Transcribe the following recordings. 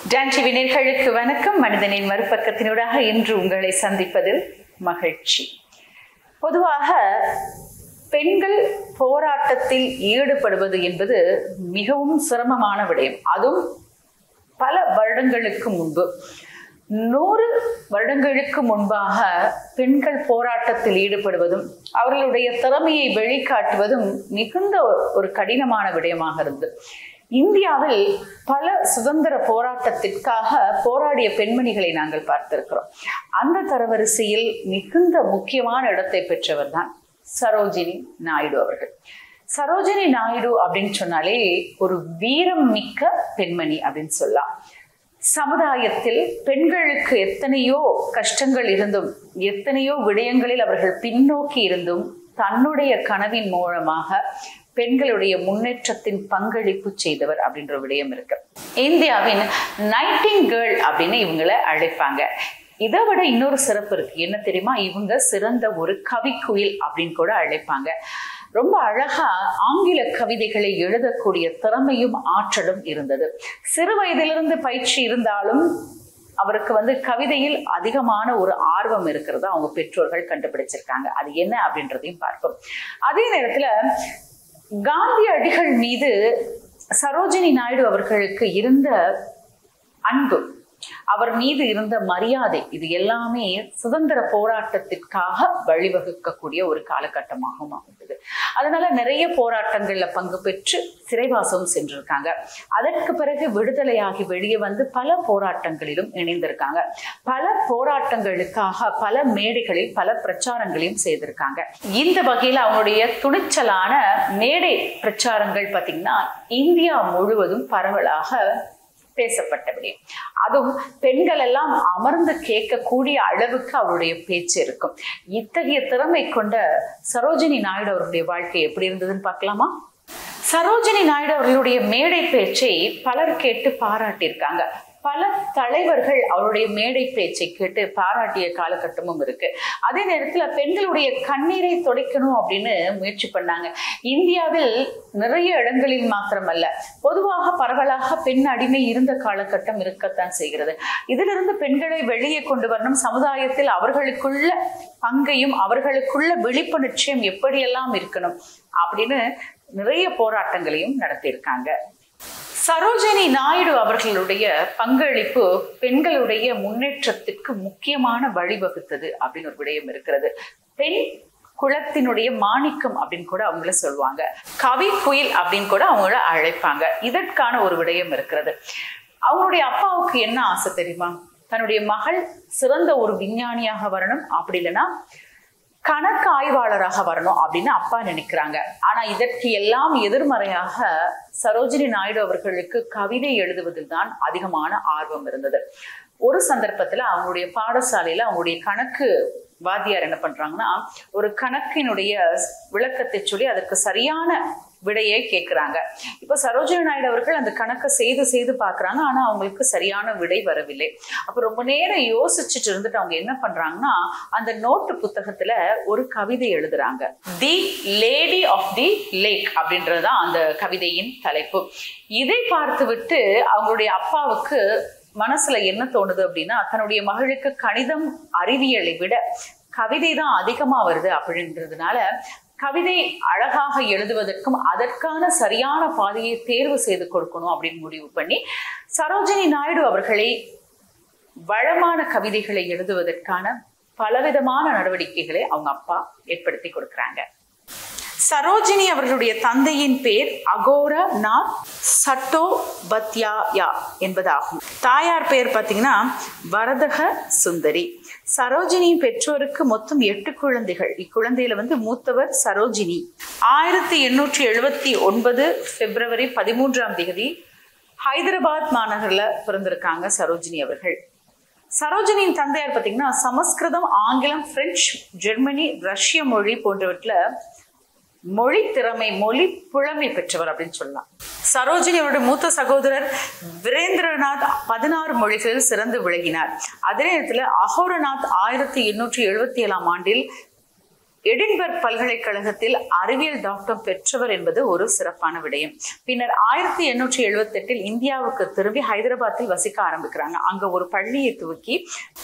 Don TV நேயர்களுக்கு வணக்கம். மனிதனின் மறுபக்கத்தினூடாக இன்று உங்களை சந்திப்பதில் மகிழ்ச்சி. பொதுவாக பெண்கள் போராட்டத்தில் ஈடுபடுவது என்பது மிகவும் சிரமமான விடயம். அதுவும் பல வருடங்களுக்கு முன்பு, 100 வருடங்களுக்கு முன்பாக பெண்கள் போராட்டத்தில் ஈடுபடுவதும் அவர்களுடைய திறமையை வெளிக்காட்டுவதும் மிகுந்த ஒரு கடினமான விடயமாக இருந்தது. இந்தியாவில் பல சுதந்திர போராட்டத்திற்காக போராடிய பெண்மணிகளை நாங்கள் பார்த்திருக்கிறோம். அந்த தரவரிசையில் மிகுந்த முக்கியமான இடத்தை பெற்றவர் தான் சரோஜினி நாயுடு அவர்கள். சரோஜினி நாயுடு அப்படின்னு சொன்னாலே ஒரு வீரம் மிக்க பெண்மணி அப்படின்னு சொல்லலாம். சமுதாயத்தில் பெண்களுக்கு எத்தனையோ கஷ்டங்கள் இருந்தும், எத்தனையோ விடயங்களில் அவர்கள் பின்னோக்கி இருந்தும் தன்னுடைய கனவின் மூலமாக பெண்களுடைய முன்னேற்றத்தின் பங்களிப்பு செய்தவர் அப்படின்ற விடயம் இருக்கு. இந்தியாவின் நைட்டிங்கேர்ள் அப்படின்னு இவங்களை அழைப்பாங்க. இதை விட இன்னொரு சிறப்பு இருக்கு. என்ன தெரியுமா? இவங்க சிறந்த ஒரு கவிக்குயில் அப்படின்னு கூட அழைப்பாங்க. ரொம்ப அழகா ஆங்கில கவிதைகளை எழுதக்கூடிய திறமையும் ஆற்றலும் இருந்தது. சிறு வயதிலிருந்து பயிற்சி இருந்தாலும் அவருக்கு கவிதையில் அதிகமான ஒரு ஆர்வம் இருக்கிறது அவங்க பெற்றோர்கள் கண்டுபிடிச்சிருக்காங்க. அது என்ன அப்படின்றதையும் பார்ப்போம். அதே நேரத்துல காந்தியடிகள் மீது சரோஜினி நாயுடு அவர்களுக்கு இருந்த அன்பு, அவர் மீது இருந்த மரியாதை, இது எல்லாமே சுதந்திர போராட்டத்திற்காக வழிவகுக்கக்கூடிய ஒரு காலகட்டமாகவும் அமைந்தது. அதனால நிறைய போராட்டங்கள்ல பங்கு பெற்று சிறைவாசமும் சென்றிருக்காங்க. அதற்கு பிறகு விடுதலையாகி வெளியே வந்து பல போராட்டங்களிலும் இணைந்திருக்காங்க. பல போராட்டங்களுக்காக பல மேடைகளில் பல பிரச்சாரங்களையும் செய்திருக்காங்க. இந்த வகையில அவங்களுடைய துணிச்சலான மேடை பிரச்சாரங்கள் பார்த்தீங்கன்னா இந்தியா முழுவதும் பரவலாக பேசப்பட்டபடி, அதுவும் பெண்கள் எல்லாம் அமர்ந்து கேட்கக்கூடிய அளவுக்கு அவருடைய பேச்சு இருக்கும். இத்தகைய திறமை கொண்ட சரோஜினி நாயுடு அவருடைய வாழ்க்கை எப்படி இருந்ததுன்னு பார்க்கலாமா? சரோஜினி நாயுடு அவர்களுடைய மேடை பேச்சை பலர் கேட்டு பாராட்டியிருக்காங்க. பல தலைவர்கள் அவருடைய மேடை பேச்சை கேட்டு பாராட்டிய காலகட்டமும் இருக்கு. அதே நேரத்துல பெண்களுடைய கண்ணீரை துடைக்கணும் அப்படின்னு முயற்சி பண்ணாங்க. இந்தியாவில் நிறைய இடங்களில் மாத்திரமல்ல, பொதுவாக பரவலாக பெண் அடிமை இருந்த காலகட்டம் இருக்கத்தான் செய்கிறது. இதிலிருந்து பெண்களை வெளியே கொண்டு வரணும், சமுதாயத்தில் அவர்களுக்குள்ள பங்கையும் அவர்களுக்குள்ள விழிப்பு நிச்சயம் எப்படியெல்லாம் இருக்கணும் அப்படின்னு நிறைய போராட்டங்களையும் நடத்தியிருக்காங்க. சரோஜினி நாயுடு அவர்களுடைய பங்களிப்பு பெண்களுடைய முன்னேற்றத்திற்கு முக்கியமான வழிவகுத்தது அப்படின்னு ஒரு விடயம் இருக்கிறது. பெண் குலத்தினுடைய மாணிக்கம் அப்படின்னு கூட அவங்கள சொல்லுவாங்க. கவி குயில் அப்படின்னு கூட அவங்கள அழைப்பாங்க. இதற்கான ஒரு விடயம் இருக்கிறது. அவங்களுடைய அப்பாவுக்கு என்ன ஆசை தெரியுமா? தன்னுடைய மகள் சிறந்த ஒரு விஞ்ஞானியாக வரணும், அப்படி இல்லைன்னா கணக்கு ஆய்வாளராக வரணும் அப்படின்னு அப்பா நினைக்கிறாங்க. ஆனா இதற்கு எல்லாம் எதிர்மறையாக சரோஜினி நாயுடு அவர்களுக்கு கவிதை எழுதுவதில் தான் அதிகமான ஆர்வம் இருந்தது. ஒரு சந்தர்ப்பத்துல அவங்களுடைய பாடசாலையில அவங்களுடைய கணக்கு வாத்தியார் என்ன பண்றாங்கன்னா, ஒரு கணக்கினுடைய விளக்கத்தை சொல்லி அதற்கு சரியான விடையை கேட்கிறாங்க. இப்ப சரோஜினி நாயுடு அவர்கள் அந்த கணக்கை செய்து பாக்குறாங்க. ஆனா அவங்களுக்கு சரியான விடை வரவில்லை. அப்ப ரொம்ப நேரம் யோசிச்சுட்டு இருந்துட்டு அவங்க என்ன பண்றாங்கன்னா, அந்த நோட்டு புத்தகத்துல ஒரு கவிதை எழுதுறாங்க. The lady of the lake அப்படின்றதுதான் அந்த கவிதையின் தலைப்பு. இதை பார்த்து விட்டு அவங்களுடைய அப்பாவுக்கு மனசுல என்ன தோணுது அப்படின்னா, தன்னுடைய மகளுக்கு கணிதம் அறிவியலை விட கவிதை தான் அதிகமா வருது அப்படின்றதுனால கவிதை அழகாக எழுதுவதற்கும் அதற்கான சரியான பாதையை தேர்வு செய்து கொடுக்கணும் அப்படின்னு முடிவு பண்ணி சரோஜினி நாயுடு அவர்களை வளமான கவிதைகளை எழுதுவதற்கான பலவிதமான நடவடிக்கைகளை அவங்க அப்பா ஏற்படுத்தி கொடுக்குறாங்க. சரோஜினி அவர்களுடைய தந்தையின் பேர் அகோரநாத் சட்டோபத்யாயா என்பதாகும். தாயார் பேர் பார்த்தீங்கன்னா வரதக சுந்தரி. சரோஜினியின் பெற்றோருக்கு மொத்தம் 8 குழந்தைகள். இக்குழந்தையில மூத்தவர் சரோஜினி 1879 பிப்ரவரி 13ஆம் தேதி ஹைதராபாத் மாநகரில் பிறந்திருக்காங்க சரோஜினி அவர்கள். சரோஜினியின் தந்தையார் பார்த்தீங்கன்னா சமஸ்கிருதம், ஆங்கிலம், பிரெஞ்சு, ஜெர்மனி, ரஷ்ய மொழி போன்றவற்றில் மொழி திறமை, மொழி புலமை பெற்றவர் அப்படின்னு சொல்லலாம். சரோஜினி அவருடைய மூத்த சகோதரர் வீரேந்திரநாத் 16 மொழிகளில் சிறந்து விளங்கினார். அதே நேரத்தில் அகோரநாத் 1877ஆம் ஆண்டில் எடின்பர்க் பல்கலைக்கழகத்தில் அறிவியல் டாக்டர் பெற்றவர் என்பது ஒரு சிறப்பான விடயம். பின்னர் 1878 இந்தியாவுக்கு திரும்பி ஹைதராபாத்தில் வசிக்க ஆரம்பிக்கிறாங்க. அங்க ஒரு பள்ளியை துவக்கி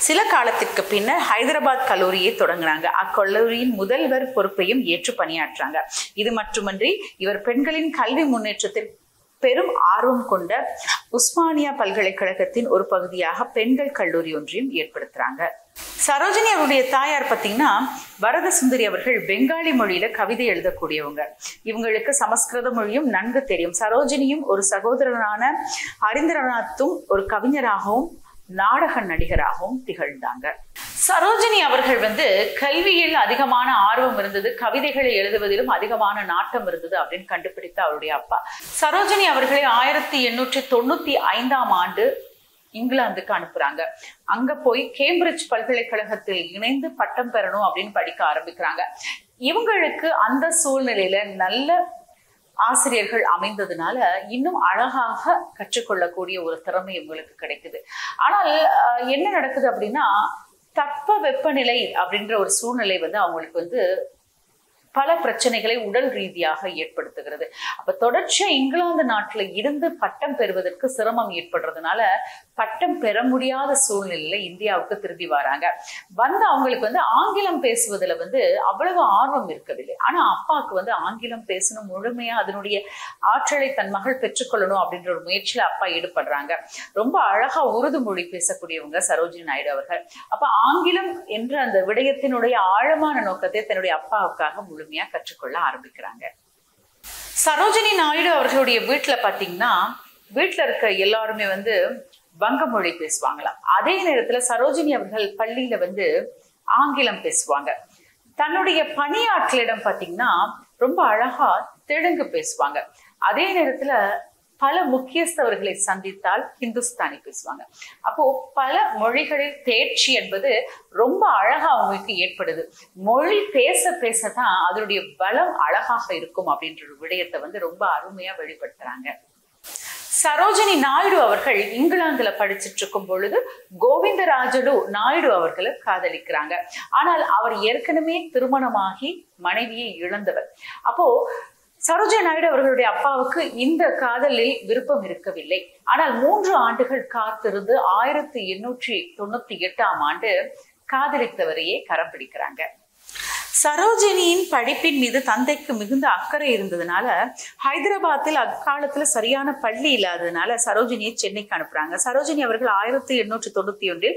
சில காலத்திற்கு பின்னர் ஹைதராபாத் கல்லூரியை தொடங்கினாங்க. அக்கல்லூரியின் முதல்வர் பொறுப்பையும் ஏற்று பணியாற்றாங்க. இது மட்டுமன்றி இவர் பெண்களின் கல்வி முன்னேற்றத்தில் பெரும் ஆர்வம் கொண்ட உஸ்மானியா பல்கலைக்கழகத்தின் ஒரு பகுதியாக பெண்கள் கல்லூரி ஒன்றையும் ஏற்படுத்துறாங்க. சரோஜினி அவருடைய தாயார் பார்த்தீங்கன்னா வரத சுந்தரி அவர்கள் பெங்காலி மொழியில கவிதை எழுதக்கூடியவங்க. இவங்களுக்கு சமஸ்கிருத மொழியும் நன்கு தெரியும். சரோஜினியும் ஒரு சகோதரனான ஹரிந்திரநாத்தும் ஒரு கவிஞராகவும் நாடக நடிகராகவும் திகழ்ந்தாங்க. சரோஜினி அவர்கள் கல்வியில் அதிகமான ஆர்வம் இருந்தது, கவிதைகளை எழுதுவதிலும் அதிகமான நாட்டம் இருந்தது அப்படின்னு கண்டுபிடித்த அவருடைய அப்பா சரோஜினி அவர்களை 1895 இங்கிலாந்துக்கு அனுப்புறாங்க. அங்க போய் கேம்பிரிட்ஜ் பல்கலைக்கழகத்தில் இணைந்து பட்டம் பெறணும் அப்படின்னு படிக்க ஆரம்பிக்கிறாங்க. இவங்களுக்கு அந்த சூழ்நிலையில நல்ல ஆசிரியர்கள் அமைந்ததுனால இன்னும் அழகாக கற்றுக்கொள்ளக்கூடிய ஒரு திறமை இவங்களுக்கு கிடைக்குது. ஆனால் என்ன நடக்குது அப்படின்னா, தட்ப வெப்பநிலை அப்படின்ற ஒரு சூழ்நிலை அவங்களுக்கு பல பிரச்சனைகளை உடல் ரீதியாக ஏற்படுத்துகிறது. அப்ப தொடர்ச்சியா இங்கிலாந்து நாட்டுல இருந்து பட்டம் பெறுவதற்கு சிரமம் ஏற்படுறதுனால பட்டம் பெற முடியாத சூழ்நிலையில இந்தியாவுக்கு திரும்பி வராங்க. அவங்களுக்கு ஆங்கிலம் பேசுவதுல அவ்வளவு ஆர்வம் இருக்கவில்லை. ஆனா அப்பாவுக்கு ஆங்கிலம் பேசணும், முழுமையா அதனுடைய ஆற்றலை தன் மகள் பெற்றுக்கொள்ளணும் அப்படின்ற ஒரு முயற்சியில அப்பா ஈடுபடுறாங்க. ரொம்ப அழகா உருது மொழி பேசக்கூடியவங்க சரோஜினி நாயுடு அவர்கள். அப்ப ஆங்கிலம் என்ற அந்த விடயத்தினுடைய ஆழமான நோக்கத்தை தன்னுடைய அப்பாவுக்காக முழுமையா கற்றுக்கொள்ள ஆரம்பிக்கிறாங்க. சரோஜினி நாயுடு அவர்களுடைய வீட்டுல பாத்தீங்கன்னா, வீட்டுல இருக்க எல்லாருமே வங்க மொழி பேசுவாங்களாம். அதே நேரத்துல சரோஜினி அவர்கள் பள்ளியில ஆங்கிலம் பேசுவாங்க. தன்னுடைய பணியாற்றலிடம் பாத்தீங்கன்னா ரொம்ப அழகா தெலுங்கு பேசுவாங்க. அதே நேரத்துல பல முக்கியஸ்தவர்களை சந்தித்தால் ஹிந்துஸ்தானி பேசுவாங்க. அப்போ பல மொழிகளில் தேர்ச்சி என்பது ரொம்ப அழகா அவங்களுக்கு ஏற்படுது. மொழி பேச பேசதான் அதனுடைய பலம் அழகாக இருக்கும் அப்படின்ற ஒரு விடயத்தை ரொம்ப அருமையா வெளிப்படுத்துறாங்க. சரோஜினி நாயுடு அவர்கள் இங்கிலாந்துல படிச்சுட்டு இருக்கும் பொழுது கோவிந்தராஜலு நாயுடு அவர்களை காதலிக்கிறாங்க. ஆனால் அவர் ஏற்கனவே திருமணமாகி மனைவியை இழந்தவர். அப்போ சரோஜினி நாயுடு அவர்களுடைய அப்பாவுக்கு இந்த காதலில் விருப்பம் இருக்கவில்லை. ஆனால் 3 ஆண்டுகள் காத்திருந்து 1898 காதலித்தவரையே கரம் பிடிக்கிறாங்க. சரோஜினியின் படிப்பின் மீது தந்தைக்கு மிகுந்த அக்கறை இருந்ததுனால ஹைதராபாத்தில் அக்காலத்துல சரியான பள்ளி இல்லாததுனால சரோஜினியை சென்னைக்கு அனுப்புறாங்க. சரோஜினி அவர்கள் 1891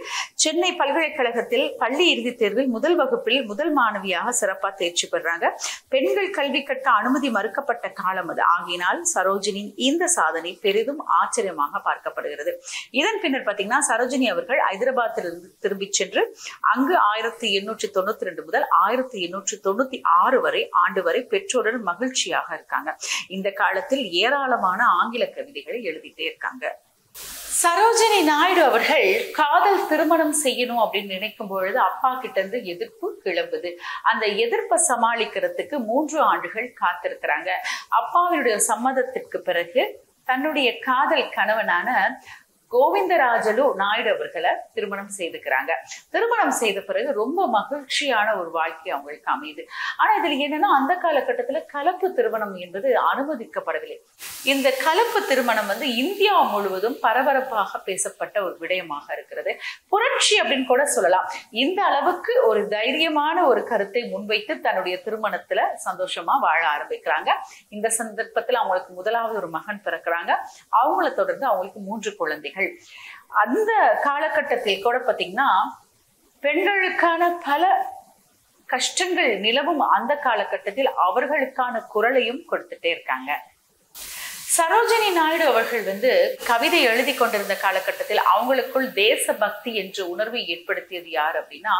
சென்னை பல்கலைக்கழகத்தில் பள்ளி இறுதித் தேர்வில் முதல் வகுப்பில் முதல் மாணவியாக சிறப்பா தேர்ச்சி பெறாங்க. பெண்கள் கல்வி கற்க அனுமதி மறுக்கப்பட்ட காலம் அது. ஆகினால் சரோஜினியின் இந்த சாதனை பெரிதும் ஆச்சரியமாக பார்க்கப்படுகிறது. இதன் பின்னர் பாத்தீங்கன்னா சரோஜினி அவர்கள் ஹைதராபாத்திலிருந்து திரும்பி சென்று அங்கு 1892 முதல் 1896 ஆண்டு வரை பெற்றோருடன் மகிழ்ச்சியாக இருக்காங்க. இந்த காலத்தில் ஏராளமான ஆங்கில கவிதைகளை எழுதிட்டே இருக்காங்க. சரோஜினி நாயுடு அவர்கள் காதல் திருமணம் செய்யணும் அப்படின்னு நினைக்கும் பொழுது அப்பா கிட்ட இருந்து எதிர்ப்பு கிளம்புது. அந்த எதிர்ப்பை சமாளிக்கிறதுக்கு 3 ஆண்டுகள் காத்திருக்கிறாங்க. அப்பாவினுடைய சம்மதத்திற்கு பிறகு தன்னுடைய காதல் கணவனான கோவிந்தராஜலு நாயுடு அவர்களை திருமணம் செய்துக்கிறாங்க. திருமணம் செய்த பிறகு ரொம்ப மகிழ்ச்சியான ஒரு வாழ்க்கை அவங்களுக்கு அமையுது. ஆனா இதுல என்னன்னா, அந்த காலகட்டத்துல கலப்பு திருமணம் என்பது அனுமதிக்கப்படவில்லை. இந்த கலப்பு திருமணம் இந்தியா முழுவதும் பரபரப்பாக பேசப்பட்ட ஒரு விடயமாக இருக்கிறது. புரட்சி அப்படின்னு கூட சொல்லலாம். இந்த அளவுக்கு ஒரு தைரியமான ஒரு கருத்தை முன்வைத்து தன்னுடைய திருமணத்துல சந்தோஷமா வாழ ஆரம்பிக்கிறாங்க. இந்த சந்தர்ப்பத்துல அவங்களுக்கு முதலாவது ஒரு மகன் பிறக்கிறாங்க. அவங்கள தொடர்ந்து அவங்களுக்கு 3 குழந்தைகள். அந்த காலகட்டத்தில் கூட பாத்தீங்கன்னா பெண்களுக்கான பல கஷ்டங்கள் நிலவும் அந்த காலகட்டத்தில் அவர்களுக்கான குரலையும் கொடுத்துட்டே இருக்காங்க. சரோஜினி நாயுடு அவர்கள் கவிதை எழுதி கொண்டிருந்த காலகட்டத்தில் அவங்களுக்குள் தேசபக்தி என்ற உணர்வை ஏற்படுத்தியது யார் அப்படின்னா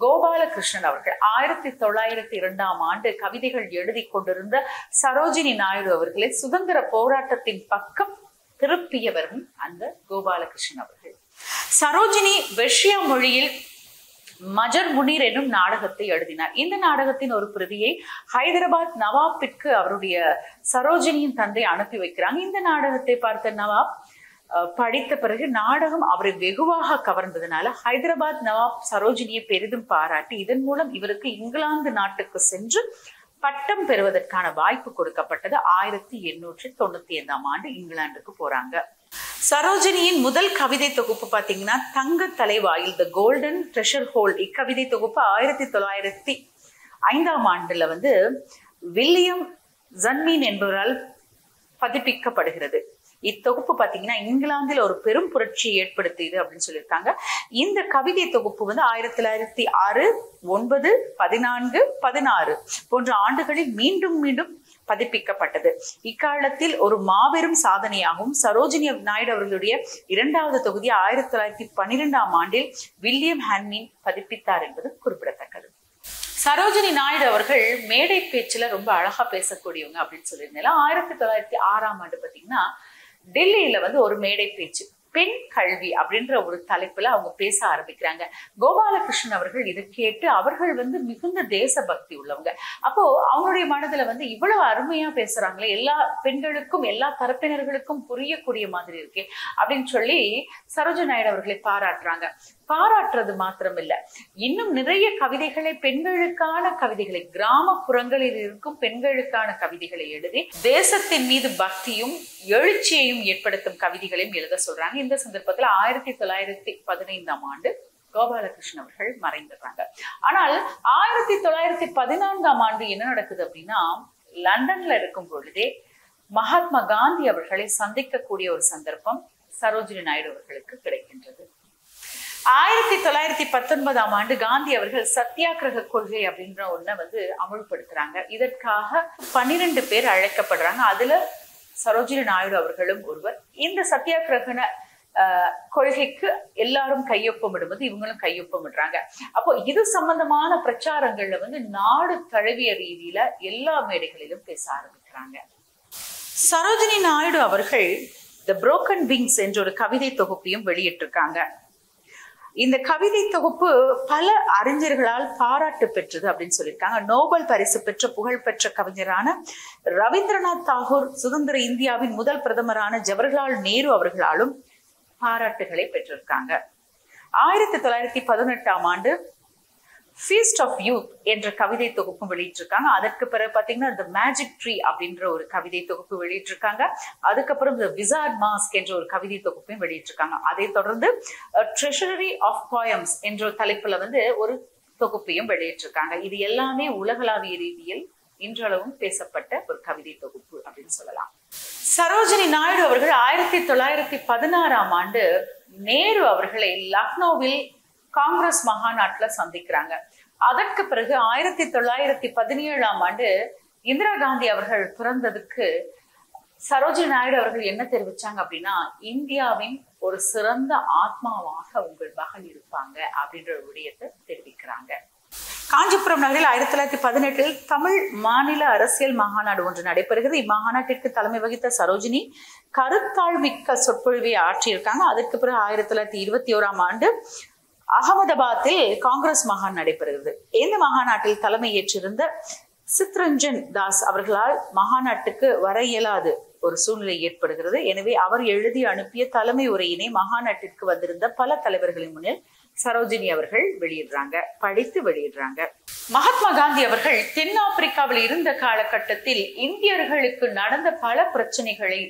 கோபாலகிருஷ்ணன் அவர்கள். 1902 கவிதைகள் எழுதி கொண்டிருந்த சரோஜினி நாயுடு அவர்களை சுதந்திர போராட்டத்தின் பக்கம் திருப்பியவரும் அந்த கோபாலகிருஷ்ணன் அவர்கள். சரோஜினி வெஷ்யா மொழியில் மஜர் முனீர் என்னும் நாடகத்தை எழுதினார். இந்த நாடகத்தின் ஒரு பிரதியை ஹைதராபாத் நவாபிற்கு அவருடைய சரோஜினியின் தந்தை அனுப்பி வைக்கிறாங்க. இந்த நாடகத்தை பார்த்த நவாப் படித்த பிறகு நாடகம் அவரை வெகுவாக கவர்ந்ததுனால ஹைதராபாத் நவாப் சரோஜினியை பெரிதும் பாராட்டி இதன் மூலம் இவருக்கு இங்கிலாந்து நாட்டுக்கு சென்று பட்டம் பெறுவதற்கான வாய்ப்பு கொடுக்கப்பட்டது. 1895ஆம் ஆண்டு இங்கிலாந்துக்கு போறாங்க. சரோஜினியின் முதல் கவிதை தொகுப்பு பாத்தீங்கன்னா தங்க தலைவாயில், த கோல்டன் ட்ரெஷர் ஹோல். இக்கவிதை தொகுப்பு 1905ஆம் ஆண்டுல வில்லியம் ஜன்மீன் என்பவரால் பதிப்பிக்கப்படுகிறது. இத்தொகுப்பு பாத்தீங்கன்னா இங்கிலாந்தில் ஒரு பெரும் புரட்சியை ஏற்படுத்தியது அப்படின்னு சொல்லியிருக்காங்க. இந்த கவிதை தொகுப்பு 1906, 9, 14, 16 போன்ற ஆண்டுகளில் மீண்டும் மீண்டும் பதிப்பிக்கப்பட்டது. இக்காலத்தில் ஒரு மாபெரும் சாதனையாகவும் சரோஜினி நாயுடு அவர்களுடைய இரண்டாவது தொகுதி 1912ஆம் ஆண்டில் வில்லியம் ஹன்மீன் பதிப்பித்தார் என்பது குறிப்பிடத்தக்கது. சரோஜினி நாயுடு அவர்கள் மேடை பேச்சுல ரொம்ப அழகா பேசக்கூடியவங்க அப்படின்னு சொல்லியிருந்தாலும் 1906ஆம் ஆண்டு பாத்தீங்கன்னா டெல்லியில ஒரு மேடை பேச்சு, பெண் கல்வி அப்படின்ற ஒரு தலைப்புல அவங்க பேச ஆரம்பிக்கிறாங்க. கோபாலகிருஷ்ணன் அவர்கள் இதை கேட்டு அவர்கள் மிகுந்த தேசபக்தி உள்ளவங்க. அப்போ அவங்களுடைய மனதுல இவ்வளவு அருமையா பேசுறாங்களே, எல்லா பெண்களுக்கும் எல்லா தரப்பினர்களுக்கும் புரியக்கூடிய மாதிரி இருக்கே அப்படின்னு சொல்லி சரோஜினி நாயுடு அவர்களை பாராட்டுறாங்க. பாராட்டுறது மாத்திரம் இல்ல, இன்னும் நிறைய கவிதைகளை, பெண்களுக்கான கவிதைகளை, கிராமப்புறங்களில் இருக்கும் பெண்களுக்கான கவிதைகளை எழுதி தேசத்தின் மீது பக்தியும் எழுச்சியையும் ஏற்படுத்தும் கவிதைகளையும் எழுத சொல்றாங்க. இந்த சந்தர்ப்பத்துல 1915ஆம் ஆண்டு கோபாலகிருஷ்ணன் அவர்கள் மறைந்துடுறாங்க. ஆனால் 1914ஆம் ஆண்டு என்ன நடக்குது அப்படின்னா, லண்டன்ல இருக்கும் பொழுதே மகாத்மா காந்தி அவர்களை சந்திக்கக்கூடிய ஒரு சந்தர்ப்பம் சரோஜினி நாயுடு அவர்களுக்கு கிடைக்கின்றது. 1919ஆம் ஆண்டு காந்தி அவர்கள் சத்தியாகிரக கொள்கை அப்படின்ற ஒன்ன அமல்படுத்துறாங்க. இதற்காக 12 பேர் அழைக்கப்படுறாங்க. அதுல சரோஜினி நாயுடு அவர்களும் ஒருவர். இந்த சத்தியாகிரக கொள்கைக்கு எல்லாரும் கையொப்பமிடும்போது இவங்களும் கையொப்பமிடுறாங்க. அப்போ இது சம்பந்தமான பிரச்சாரங்கள்ல நாடு தழுவிய ரீதியில எல்லா மேடைகளிலும் பேச ஆரம்பிக்கிறாங்க. சரோஜினி நாயுடு அவர்கள் தி புரோக்கன் விங்ஸ் என்ற ஒரு கவிதை தொகுப்பையும் வெளியிட்டிருக்காங்க. இந்த கவிதை தொகுப்பு பல அறிஞர்களால் பாராட்டு பெற்றது அப்படின்னு சொல்லியிருக்காங்க. நோபல் பரிசு பெற்ற புகழ்பெற்ற கவிஞரான ரவீந்திரநாத் தாகூர், சுதந்திர இந்தியாவின் முதல் பிரதமரான ஜவஹர்லால் நேரு அவர்களாலும் பாராட்டுகளை பெற்றிருக்காங்க. 1918ஆம் ஆண்டு ஃபீஸ்ட் ஆஃப் யூத் என்ற கவிதை தொகுப்பு வெளியிட்டிருக்காங்க. அதற்கு பிறகு பாத்தீங்கன்னா தி மேஜிக் ட்ரீ அப்படின்ற ஒரு கவிதை தொகுப்பு வெளியிட்டிருக்காங்க. அதுக்கப்புறம் தி விசார்ட் மாஸ்க் என்ற ஒரு கவிதை தொகுப்பையும் வெளியிட்டிருக்காங்க. அதை தொடர்ந்து ட்ரெஷரி ஆஃப் போயம்ஸ் என்ற தலைப்புல ஒரு தொகுப்பையும் வெளியிட்டிருக்காங்க. இது எல்லாமே உலகளாவிய ரீதியில் இன்றளவும் பேசப்பட்ட ஒரு கவிதை தொகுப்பு அப்படின்னு சொல்லலாம். சரோஜினி நாயுடு அவர்கள் 1916ஆம் ஆண்டு நேரு அவர்களை லக்னோவில் காங்கிரஸ் மகாநாட்டுல சந்திக்கிறாங்க. அதற்கு பிறகு 1917ஆம் ஆண்டு இந்திரா காந்தி அவர்கள் பிறந்ததுக்கு சரோஜினி நாயுடு அவர்கள் என்ன தெரிவிச்சாங்க அப்படின்னா, இந்தியாவின் ஒரு சிறந்த ஆத்மாவாக உங்கள் மகள் இருப்பாங்க அப்படின்ற ஒரு விடயத்தை தெரிவிக்கிறாங்க. காஞ்சிபுரம் நகரில் 1918 தமிழ் மாநில அரசியல் மாநாடு ஒன்று நடைபெறுகிறது. இம்மாநாட்டிற்கு தலைமை வகித்த சரோஜினி கருத்தாள் மிக்க சொற்பொழிவை ஆற்றியிருக்காங்க. அதற்கு பிறகு 1921ஆம் ஆண்டு அகமதாபாத்தில் காங்கிரஸ் மகான் நடைபெறுகிறது. இந்த மகாநாட்டில் தலைமை ஏற்றிருந்த சித்ரஞ்சன் தாஸ் அவர்களால் மகாநாட்டுக்கு வர இயலாது ஒரு சூழ்நிலை ஏற்படுகிறது. எனவே அவர் எழுதி அனுப்பிய தலைமை உரையினை மகாநாட்டிற்கு வந்திருந்த பல தலைவர்களின் முன்னில் சரோஜினி அவர்கள் படித்து வெளியிடுறாங்க. மகாத்மா காந்தி அவர்கள் தென்னாப்பிரிக்காவில் இருந்த காலகட்டத்தில் இந்தியர்களுக்கு நடந்த பல பிரச்சனைகளை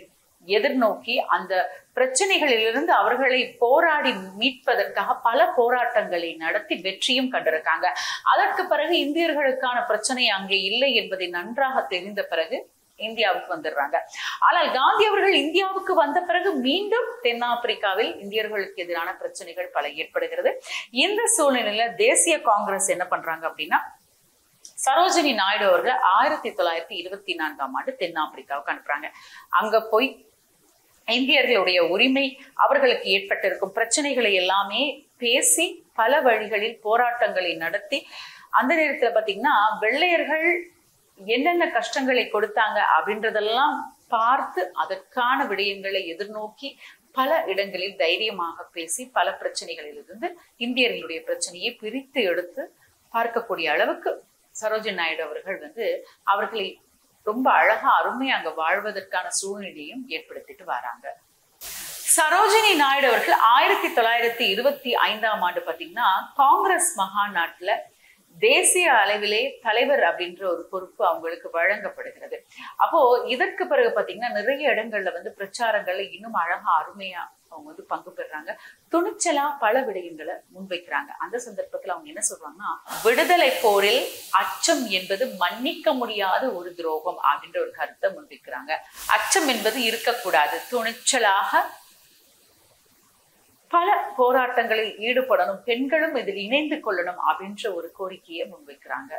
எதிர்நோக்கி அந்த பிரச்சனைகளிலிருந்து அவர்களை போராடி மீட்பதற்காக பல போராட்டங்களை நடத்தி வெற்றியும் கண்டிருக்காங்க. அதற்கு பிறகு இந்தியர்களுக்கான பிரச்சனை அங்கே இல்லை என்பதை நன்றாக தெரிந்த பிறகு இந்தியாவுக்கு வந்துடுறாங்க. ஆனால் காந்தி அவர்கள் இந்தியாவுக்கு வந்த பிறகு மீண்டும் தென்னாப்பிரிக்காவில் இந்தியர்களுக்கு எதிரான பிரச்சனைகள் பல ஏற்படுகிறது. இந்த சூழ்நிலையில தேசிய காங்கிரஸ் என்ன பண்றாங்க அப்படின்னா, சரோஜினி நாயுடு அவர்கள் 1924ஆம் ஆண்டு தென்னாப்பிரிக்காவுக்கு அனுப்புறாங்க. அங்க போய் இந்தியர்களுடைய உரிமை, அவர்களுக்கு ஏற்பட்டிருக்கும் பிரச்சனைகளை எல்லாமே பேசி பல வழிகளில் போராட்டங்களை நடத்தி, அந்த நேரத்துல பாத்தீங்கன்னா வெள்ளையர்கள் என்னென்ன கஷ்டங்களை கொடுத்தாங்க அப்படின்றதெல்லாம் பார்த்து அதற்கான விடயங்களை எதிர்நோக்கி பல இடங்களில் தைரியமாக பேசி பல பிரச்சனைகளிலிருந்து இந்தியர்களுடைய பிரச்சனையை பிரித்து எடுத்து பார்க்கக்கூடிய அளவுக்கு சரோஜினி நாயுடு அவர்கள் அவர்களை ரொம்ப அழகா அருமையா அங்க வாழ்வதற்கான சூழ்நிலையும் ஏற்படுத்திட்டு வராங்க. சரோஜினி நாயுடு அவர்கள் 1925ஆம் ஆண்டு பாத்தீங்கன்னா காங்கிரஸ் மகாநாட்டுல தேசிய அளவிலே தலைவர் அப்படின்ற ஒரு பொறுப்பு அவங்களுக்கு வழங்கப்படுகிறது. அப்போ இதற்கு பிறகு பாத்தீங்கன்னா நிறைய இடங்கள்ல வந்து பிரச்சாரங்கள்ல இன்னும் அழகா அருமையா அவங்க வந்து பங்கு பெறாங்க. துணிச்சலா பல விடயங்களை முன்வைக்கிறாங்க. அந்த சந்தர்ப்பத்துல அவங்க என்ன சொல்றாங்கன்னா, விடுதலை போரில் அச்சம் என்பது மன்னிக்க முடியாத ஒரு துரோகம் அப்படின்ற ஒரு கருத்தை முன்வைக்கிறாங்க. அச்சம் என்பது இருக்கக்கூடாது, துணிச்சலாக பல போராட்டங்களில் ஈடுபடணும், பெண்களும் இதில் இணைந்து கொள்ளணும் அப்படின்ற ஒரு கோரிக்கையை முன்வைக்கிறாங்க.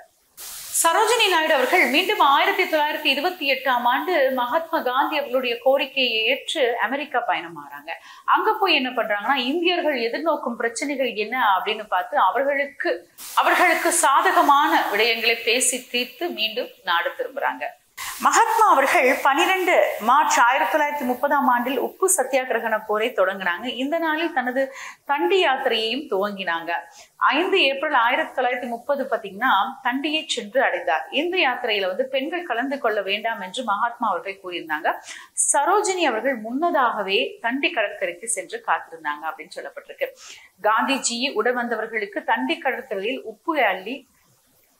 சரோஜினி நாயுடு அவர்கள் மீண்டும் 1928ஆம் ஆண்டு மகாத்மா காந்தி அவர்களுடைய கோரிக்கையை ஏற்று அமெரிக்கா பயணம் ஆறாங்க. அங்க போய் என்ன பண்றாங்கன்னா, இந்தியர்கள் எதிர்நோக்கும் பிரச்சனைகள் என்ன அப்படின்னு பார்த்து அவர்களுக்கு சாதகமான விடயங்களை பேசி தீர்த்து மீண்டும் நாடு திரும்புறாங்க. மகாத்மா அவர்கள் 12 மார்ச் 1930ஆம் ஆண்டில் உப்பு சத்தியாகிரகண போரை தொடங்கினாங்க. இந்த நாளில் தனது தண்டி யாத்திரையையும் துவங்கினாங்க. 5 ஏப்ரல் 1930 பாத்தீங்கன்னா தண்டியை சென்று அடைந்தார். இந்த யாத்திரையில வந்து பெண்கள் கலந்து கொள்ள வேண்டாம் என்று மகாத்மா அவர்கள் கூறியிருந்தாங்க. சரோஜினி அவர்கள் முன்னதாகவே தண்டி கடற்கரைக்கு சென்று காத்திருந்தாங்க அப்படின்னு சொல்லப்பட்டிருக்கு. காந்திஜி உடன் வந்தவர்களுக்கு தண்டி கடற்கரையில்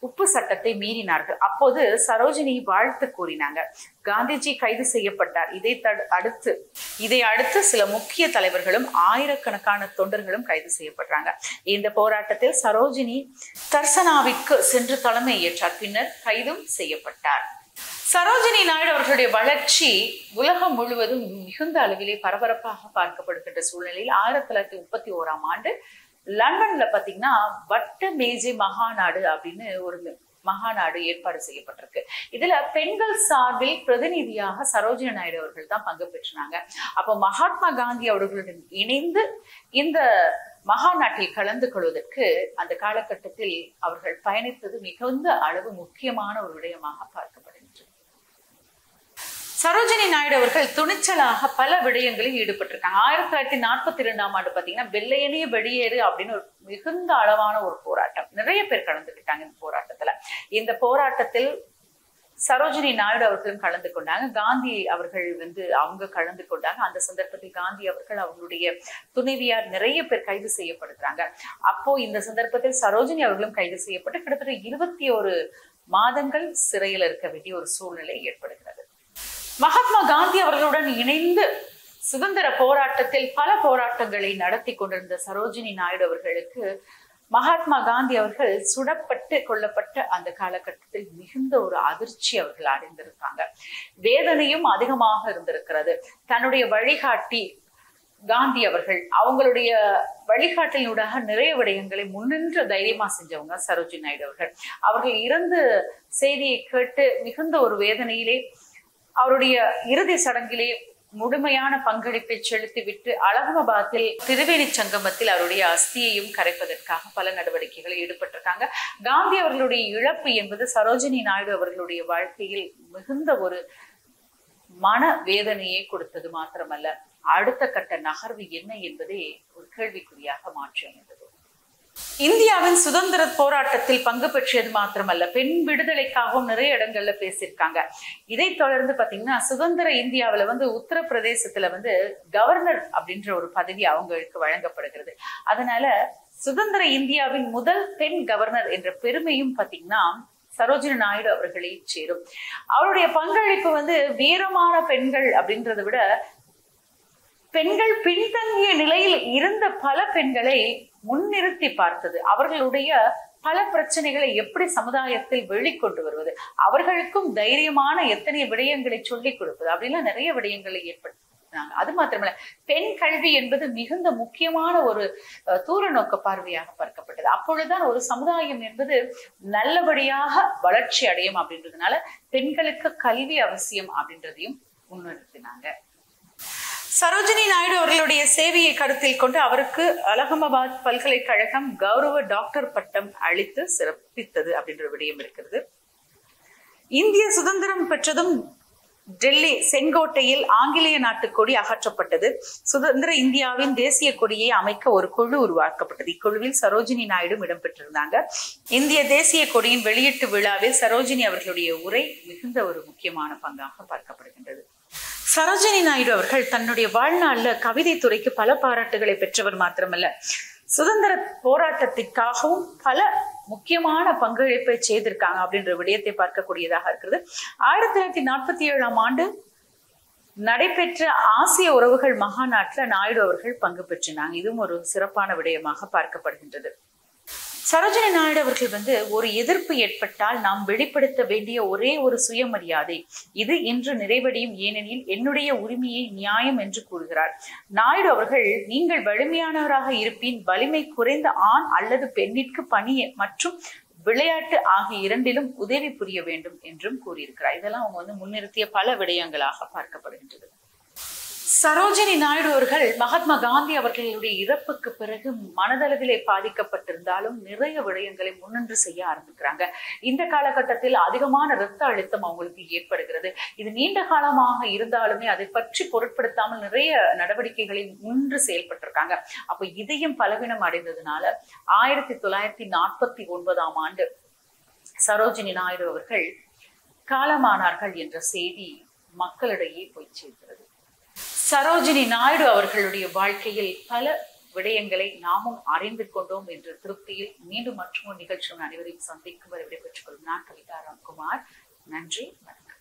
உப்பு சட்டத்தை மீறினார்கள். அப்போது சரோஜினி வாழ்த்து கூறினாங்க. காந்திஜி கைது செய்யப்பட்டார். இதை அடுத்து சில முக்கிய தலைவர்களும் ஆயிரக்கணக்கான தொண்டர்களும் கைது செய்யப்படுறாங்க. இந்த போராட்டத்தில் சரோஜினி தர்சனாவிற்கு சென்று தலைமை ஏற்றார். பின்னர் கைதும் செய்யப்பட்டார். சரோஜினி நாயுடு அவர்களுடைய வளர்ச்சி உலகம் முழுவதும் மிகுந்த அளவிலே பரபரப்பாக பார்க்கப்படுகின்ற சூழ்நிலையில் 1931ஆம் ஆண்டு லண்டன்ல பாத்தீங்கன்னா வட்ட மேஜை மகாநாடு அப்படின்னு ஒரு மகாநாடு ஏற்பாடு செய்யப்பட்டிருக்கு. இதுல பெண்கள் சார்பில் பிரதிநிதியாக சரோஜினி நாயுடு அவர்கள் தான் பங்கு பெற்றாங்க. அப்போ மகாத்மா காந்தி அவர்களுடன் இணைந்து இந்த மகாநாட்டில் கலந்து கொள்வதற்கு அந்த காலகட்டத்தில் அவர்கள் பயணித்தது மிகுந்த அளவு முக்கியமான ஒரு விடயமாக பார்க்கப்படுகின்றது. சரோஜினி நாயுடு அவர்கள் துணிச்சலாக பல விடயங்களில் ஈடுபட்டிருக்காங்க. 1942ஆம் ஆண்டு பாத்தீங்கன்னா வெள்ளையனே வெளியேறு அப்படின்னு ஒரு மிகுந்த அளவான ஒரு போராட்டம், நிறைய பேர் கலந்துக்கிட்டாங்க இந்த போராட்டத்துல. இந்த போராட்டத்தில் சரோஜினி நாயுடு அவர்களும் கலந்து கொண்டாங்க. காந்தி அவர்கள் அவங்க கலந்து கொண்டாங்க. அந்த சந்தர்ப்பத்தில் காந்தி அவர்கள் அவங்களுடைய துணைவியார் நிறைய பேர் கைது செய்யப்படுகிறாங்க. அப்போ இந்த சந்தர்ப்பத்தில் சரோஜினி அவர்களும் கைது செய்யப்பட்டு கிட்டத்தட்ட 21 மாதங்கள் சிறையில் இருக்க வேண்டிய ஒரு சூழ்நிலை ஏற்படுகிறது. மகாத்மா காந்தி அவர்களுடன் இணைந்து சுதந்திர போராட்டத்தில் பல போராட்டங்களை நடத்தி கொண்டிருந்த சரோஜினி நாயுடு அவர்களுக்கு மகாத்மா காந்தி அவர்கள் சுடப்பட்டு கொல்லப்பட்ட அந்த காலகட்டத்தில் மிகுந்த ஒரு அதிர்ச்சி அவர்கள் அடைந்திருக்காங்க. வேதனையும் அதிகமாக இருந்திருக்கிறது. தன்னுடைய வழிகாட்டி காந்தி அவர்கள் அவங்களுடைய வழிகாட்டலினூடாக நிறைய விடயங்களை முன்னின்று தைரியமா செஞ்சவங்க சரோஜினி நாயுடு அவர்கள் இறந்த செய்தியை கேட்டு மிகுந்த ஒரு வேதனையிலே அவருடைய இறுதி சடங்கிலே முழுமையான பங்களிப்பை செலுத்திவிட்டு அலகாபாத்தில் திரிவேணி சங்கமத்தில் அவருடைய அஸ்தியையும் கரைப்பதற்காக பல நடவடிக்கைகளில் ஈடுபட்டிருக்காங்க. காந்தி அவர்களுடைய இழப்பு என்பது சரோஜினி நாயுடு அவர்களுடைய வாழ்க்கையில் மிகுந்த ஒரு மன வேதனையை கொடுத்தது மாத்திரமல்ல, அடுத்த கட்ட நகர்வு என்ன என்பதே ஒரு கேள்விக்குறியாக மாற்றி அமைந்தது. இந்தியாவின் சுதந்திர போராட்டத்தில் பங்கு பெற்றது மாத்திரமல்ல, பெண் விடுதலைக்காகவும் நிறைய இடங்கள்ல பேசியிருக்காங்க. இதை தொடர்ந்து பாத்தீங்கன்னா சுதந்திர இந்தியாவில உத்தரப்பிரதேசத்துல கவர்னர் அப்படின்ற ஒரு பதவி அவங்களுக்கு வழங்கப்படுகிறது. அதனால சுதந்திர இந்தியாவின் முதல் பெண் கவர்னர் என்ற பெருமையும் பாத்தீங்கன்னா சரோஜினி நாயுடு அவர்களை சேரும். அவருடைய பங்களிப்பு வீரமான பெண்கள் அப்படின்றத விட பெண்கள் பின்தங்கிய நிலையில் இருந்த பல பெண்களை முன்னிறுத்தி பார்த்தது, அவர்களுடைய பல பிரச்சனைகளை எப்படி சமுதாயத்தில் வெளிக்கொண்டு வருவது, அவர்களுக்கும் தைரியமான எத்தனை விடயங்களை சொல்லிக் கொடுப்பது அப்படின்லாம் நிறைய விடயங்களை ஏற்படுத்தினாங்க. அது மாத்திரமல்ல, பெண் கல்வி என்பது மிகுந்த முக்கியமான ஒரு தூர நோக்க பார்வையாக பார்க்கப்பட்டது. அப்பொழுதுதான் ஒரு சமுதாயம் என்பது நல்லபடியாக வளர்ச்சி அடையும் அப்படின்றதுனால பெண்களுக்கு கல்வி அவசியம் அப்படின்றதையும் முன்னிறுத்தினாங்க. சரோஜினி நாயுடு அவர்களுடைய சேவையை கருத்தில் கொண்டு அவருக்கு அலகாபாத் பல்கலைக்கழகம் கௌரவ டாக்டர் பட்டம் அளித்து சிறப்பித்தது அப்படின்ற விடயம் இருக்கிறது. இந்திய சுதந்திரம் பெற்றதும் டெல்லி செங்கோட்டையில் ஆங்கிலேய நாட்டு கொடி அகற்றப்பட்டது. சுதந்திர இந்தியாவின் தேசிய கொடியை அமைக்க ஒரு குழு உருவாக்கப்பட்டது. இக்குழுவில் சரோஜினி நாயுடு இடம்பெற்றிருந்தாங்க. இந்திய தேசிய கொடியின் வெளியீட்டு விழாவில் சரோஜினி அவர்களுடைய உரை மிகுந்த ஒரு முக்கியமான பங்காக பார்க்கப்படுகின்றது. சரோஜினி நாயுடு அவர்கள் தன்னுடைய வாழ்நாள்ல கவிதை துறைக்கு பல பாராட்டுகளை பெற்றவர் மாத்திரமல்ல, சுதந்திர போராட்டத்திற்காகவும் பல முக்கியமான பங்களிப்பை செய்திருக்காங்க அப்படின்ற விடயத்தை பார்க்கக்கூடியதாக இருக்கிறது. 1947 நடைபெற்ற ஆசிய உறவுகள் மகாநாட்டில் நாயுடு அவர்கள் பங்கு பெற்றினாங்க. இதுவும் ஒரு சிறப்பான விடயமாக பார்க்கப்படுகின்றது. சரோஜினி நாயுடு அவர்கள் ஒரு எதிர்ப்பு ஏற்பட்டால் நாம் வெளிப்படுத்த வேண்டிய ஒரே ஒரு சுயமரியாதை, இது இன்று நிறைவடையும், ஏனெனில் என்னுடைய உரிமையை நியாயம் என்று கூறுகிறார். நாயுடு அவர்கள், நீங்கள் வலிமையானவராக இருப்பின் வலிமை குறைந்த ஆண் அல்லது பெண்ணிற்கு பணி மற்றும் விளையாட்டு ஆகிய இரண்டிலும் உதவி புரிய வேண்டும் என்றும் கூறியிருக்கிறார். இதெல்லாம் அவங்க முன்னிறுத்திய பல விடயங்களாக பார்க்கப்படுகின்றது. சரோஜினி நாயுடு அவர்கள் மகாத்மா காந்தி அவர்களுடைய இறப்புக்கு பிறகு மனதளவிலே பாதிக்கப்பட்டிருந்தாலும் நிறைய விடயங்களை முன்னின்று செய்ய ஆரம்பிக்கிறாங்க. இந்த காலகட்டத்தில் அதிகமான இரத்த அழுத்தம் அவங்களுக்கு ஏற்படுகிறது. இது நீண்ட காலமாக இருந்தாலுமே அதை பற்றி பொருட்படுத்தாமல் நிறைய நடவடிக்கைகளை முன்னின்று செயல்பட்டிருக்காங்க. அப்ப இதயம் பலவீனம் அடைந்ததுனால 1949 சரோஜினி நாயுடு அவர்கள் காலமானார்கள் என்ற செய்தி மக்களிடையே போய் சேர்கிறது. சரோஜினி நாயுடு அவர்களுடைய வாழ்க்கையில் பல விடயங்களை நாமும் அறிந்து கொண்டோம் என்ற திருப்தியில் மீண்டும் மற்றொரு நிகழ்ச்சியுடன் அனைவரையும் சந்திக்கும் வரை விடைபெற்றுக் கொள்ளும் நான் கவிதா ராம்குமார். நன்றி, வணக்கம்.